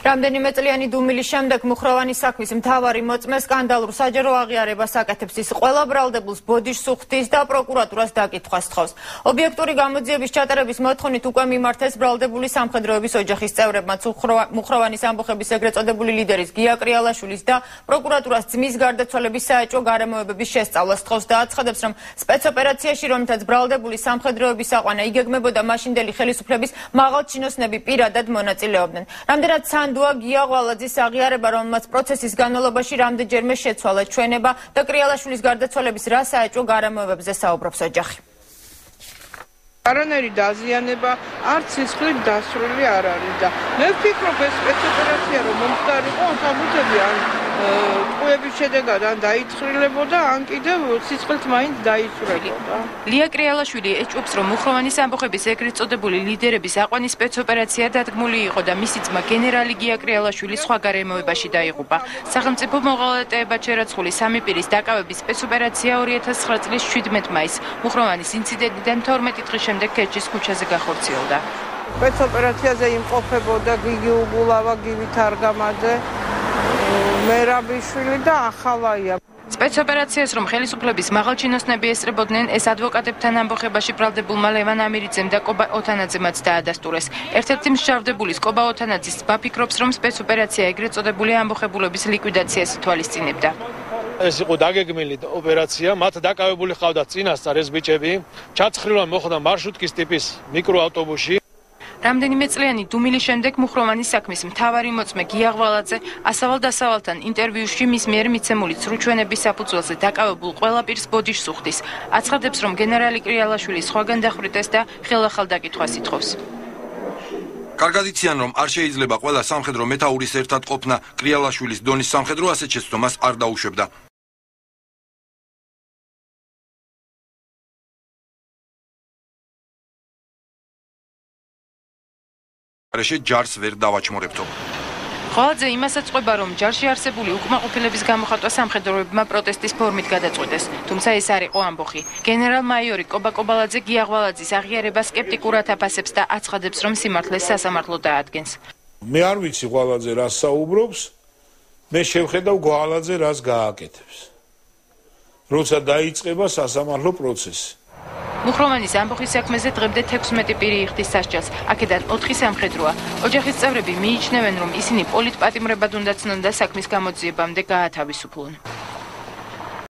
რამდენიმე წლიანი დუმილის შემდეგ მუხროვანის საქმის მთავარი მოწმე სკანდალურ საჯარო აღიარებას აკეთებს. ის ყველა ბრალდებულს ბოდიშს უხდის და პროკურატურას დაკითხვას თხოვს. ობიექტური გამოძიების ჩატარების მოთხოვნით უკვე მიმართეს ბრალდებული სამხედროების ოჯახის წევრებმაც მუხროვანის ამბოხების ეგრეთ წოდებული ლიდერის გია კრიალაშვილის და პროკურატურას ძმის გარდაცვალების საეჭვო გარემოებების შესწავლას თხოვს და აცხადებს, რომ სპეცოპერაციაში, რომლითაც ბრალდებული სამხედროების აყვანა იგეგმებოდა, მაშინდელი ხელისუფლების მაღალჩინოსნები პირადად მონაწილეობდნენ. რამდენად სანდოა გია ღვალაძის აღიარება, რომელმაც პროცესის განმავლობაში რამდენჯერმე შეცვალა ჩვენება და კრიალაშვილის გარდაცვალების რა საეჭვო გარემოებებზე საუბრობს ოჯახი. არანაირი დაზიანება არც სისხლით დასრული არ არის და მე ვფიქრობ ეს სპეცოპერაცია რომ მომხდარიყო სამუთები ან ტყუების შედეგად ან დაიცხრილებოდა ან კიდევ სისხლით მაინც დაისვრებოდა. ლია კრიალაშვილი ეჭვობს, რომ მუხროვანის ამბოხების ეგრეთ წოდებული ლიდერების აყვანის სპეცოპერაცია დადგმული იყო და მისი ძმა გენერალი გია კრიალაშვილი სხვა გარემოებაში დაიღუპა. სახელმწიფო მოღალატეებად შერაცხული სამი პირის დაკავების სპეცოპერაცია 2009 წლის 17 მაისს მუხროვანის ინციდენტიდან 12 დღის შემდეგ ქეჩის ქუჩაზე გახორციელდა. სპეცოპერაციაზე იმყოფებოდა გიგი უგულავა, გივი თარგამაძე, მერაბიშვილი და ახალაია. სპეცოპერაციას რომ ხელისუფლების მაღალჩინოსნები ესწრებოდნენ, ეს ადვოკატებთან ამბოხებაში ბრალდებულმა ლევან ამირიძემ და კობა ოთანაძემაც დაადასტურეს. ერთ-ერთი მსჯავრდებულის კობა ოთანაძის ძმა ფიქრობს, რომ სპეცოპერაცია ეგრეთ წოდებული ამბოხებულების ლიკვიდაციას ითვალისწინებდა. ეს იყო დაგეგმილი ოპერაცია, მათ დაკავებული ჰყავდათ წინასწარ ეს ბიჭები, ჩაცხრილვა მოხდა მარშრუტკის ტიპის მიკროავტობუსში. რამდენიმე წლიანი დუმილის შემდეგ მუხროვანის საქმის მთავარი მოწმე გია ღვალაძე ასავალ-დასავალთან ინტერვიუში მის მიერ მიცემული ცრუჩვენების საფუძველზე დაკავებულ ყველა პირს ბოდიშს უხდის. აცხადებს, რომ გენერალი კრიალაშვილი სხვაგან დახვრიტეს და ხელახალ დაკითხვას ითხოვს. კარგად იციან, რომ არ შეიძლება ყველა სამხედრო მეთაურის ერთად ყოფნა კრიალაშვილის დონის სამხედრო ასეთ შეცდომას არ დაუშვებდა. ჯარს ვერ დავაჩმორებთო. ღვალაძე იმასაც ყვება, რომ ჯარში არსებული უკმაყოფილების გამოხატვა სამხედროებმა პროტესტის ფორმით გადაწყვეტეს, თუმცა ეს არ იყო ამბოხი. გენერალ-მაიორი კობა კობალაძე გია ღვალაძის აღიარებას სკეპტიკურად აფასებს და აცხადებს, რომ სიმართლეს სასამართლო დაადგენს. მე არ ვიცი ღვალაძე რას საუბრობს, მე შევხედავ ღვალაძე რას გააკეთებს. როცა დაიწყება სასამართლო პროცესი. მუხროვანის ამბოხის საქმეზე დღემდე 16 პირი იხდის სასჯელს. აქედან 4 სამხედროა. ოჯახის წევრები მიიჩნევენ, რომ ისინი პოლიტპატიმრებად უნდა ცნონ და საქმის გამოძიებამდე გაათავისუფლონ.